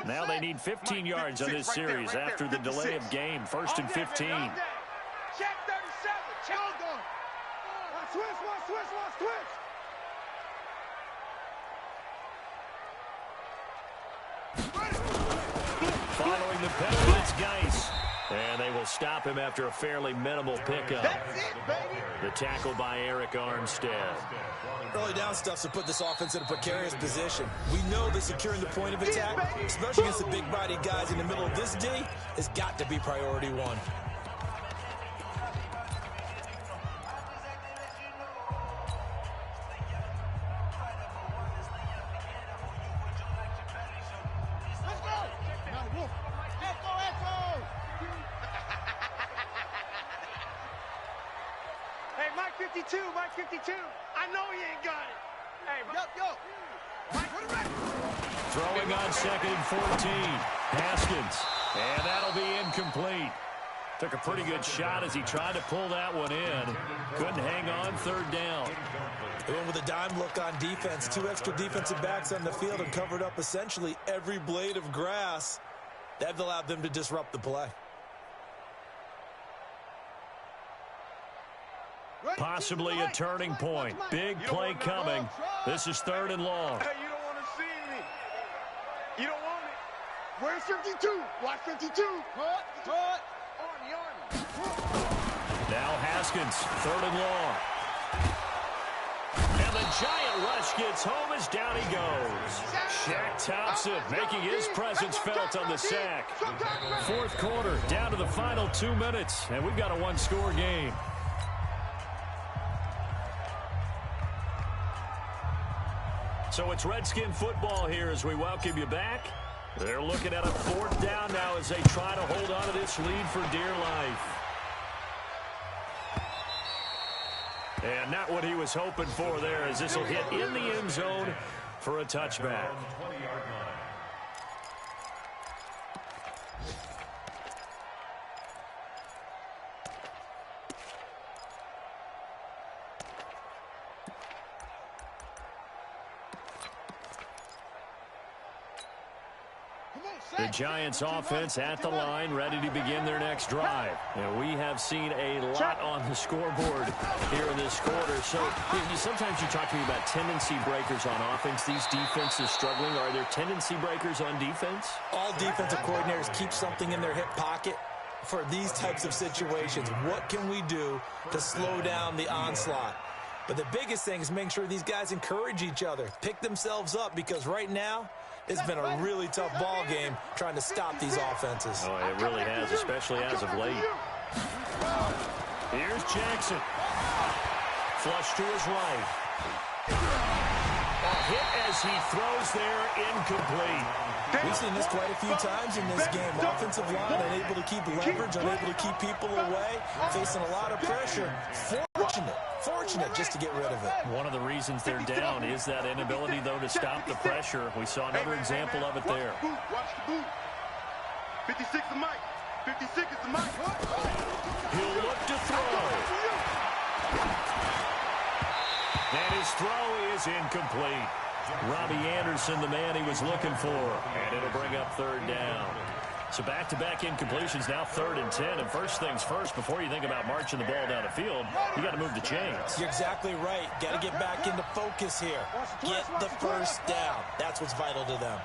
Now they need 15 yards on this series after the delay of game. 1st and 15. Check 37. Check. One switch. Following the penalty, it's Geis. And they will stop him after a fairly minimal pickup. That's it, baby. The tackle by Eric Armstead. Early down stuff to put this offense in a precarious position. We know that securing the point of attack, especially against the big-bodied guys in the middle of this D, has got to be priority one. Mike 52. I know he ain't got it. Hey, yo. Mike, put it back. Throwing on 2nd and 14. Haskins. And that'll be incomplete. Took a pretty good shot as he tried to pull that one in. Couldn't hang on 3rd down. They went with a dime look on defense. 2 extra defensive backs on the field and covered up essentially every blade of grass. That allowed them to disrupt the play. Possibly a turning point. Big play coming. This is 3rd and long. Hey, you don't want to see it. You don't want it. Where's 52? Watch 52. Cut. Army. Now Haskins, 3rd and long. And the giant rush gets home as down he goes. Shaq Thompson making his presence felt on the sack. 4th quarter, down to the final 2 minutes, and we've got a 1-score game. So it's Redskin football here as we welcome you back. They're looking at a 4th down now as they try to hold on to this lead for dear life. And not what he was hoping for there, as this will hit in the end zone for a touchback. The Giants offense at the line, ready to begin their next drive. And we have seen a lot on the scoreboard here in this quarter. So sometimes you talk to me about tendency breakers on offense. These defenses struggling. Are there tendency breakers on defense? All defensive coordinators keep something in their hip pocket for these types of situations. What can we do to slow down the onslaught? But the biggest thing is making sure these guys encourage each other, pick themselves up, because right now, it's been a really tough ball game trying to stop these offenses. Oh, it really has, especially as of late. Here's Jackson. Flush to his right. A hit as he throws there, incomplete. We've seen this quite a few times in this game. Offensive line unable to keep leverage, unable to keep people away, facing a lot of pressure. Fortunate just to get rid of it. One of the reasons they're down is that inability, though, to stop the pressure. We saw another example of it there. Watch the boot. 56 is Mike. 56 is the Mike. He'll look to throw. And his throw is incomplete. Robbie Anderson, the man he was looking for. And it'll bring up 3rd down. So back-to-back incompletions, now 3rd and 10. And first things first, before you think about marching the ball down the field, you got to move the chains. You're exactly right. Got to get back into focus here. Get the first down. That's what's vital to them.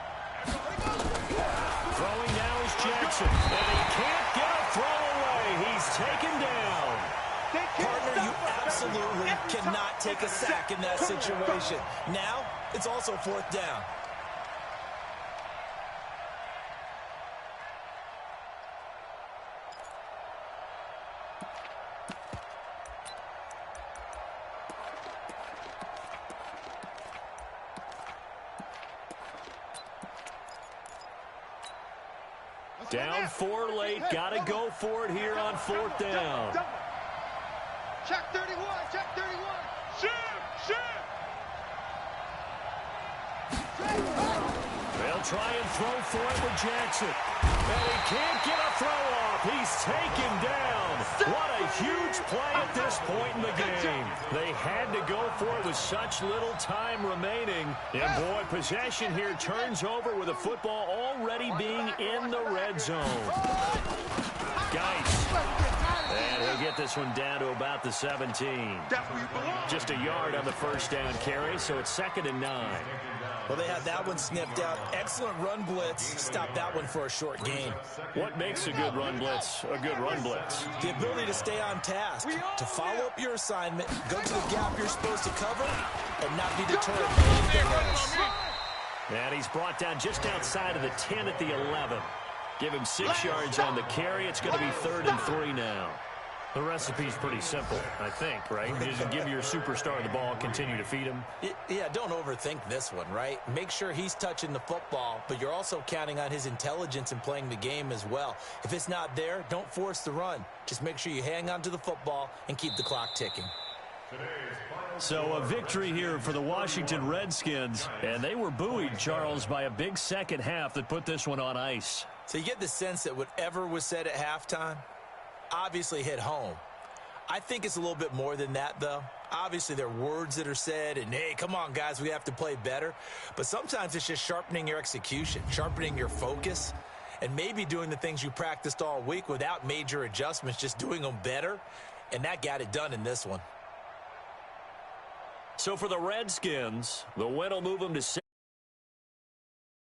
Throwing now is Jackson. And he can't get a throw away. He's taken down. Partner, you absolutely cannot take a sack in that situation. Now, it's also 4th down. Down 4 late. Got to go for it here on 4th down. Check 31. Check 31. Shoot. They'll try and throw for it with Jackson. And he can't get a throw off. He's taken down. What a huge play at this point in the game. They had to go for it with such little time remaining. And, boy, possession here turns over with the football already being in the red zone. Geis. And he'll get this one down to about the 17. Just a yard on the first down carry, so it's 2nd and 9. Well, they had that one sniffed out. Excellent run blitz. Stop that one for a short gain. What makes a good run blitz a good run blitz? The ability to stay on task, to follow up your assignment, go to the gap you're supposed to cover, and not be deterred by anything else. And he's brought down just outside of the 10 at the 11. Give him 6 yards on the carry. It's going to be 3rd and 3 now. The recipe's pretty simple, I think, right? Just give your superstar the ball, continue to feed him. Yeah, don't overthink this one, right? Make sure he's touching the football, but you're also counting on his intelligence in playing the game as well. If it's not there, don't force the run. Just make sure you hang on to the football and keep the clock ticking. So a victory here for the Washington Redskins, and they were buoyed, Charles, by a big second half that put this one on ice. So you get the sense that whatever was said at halftime obviously hit home. I think it's a little bit more than that, though. Obviously, there are words that are said, and, hey, come on, guys, we have to play better. But sometimes it's just sharpening your execution, sharpening your focus, and maybe doing the things you practiced all week without major adjustments, just doing them better. And that got it done in this one. So for the Redskins, the win will move them to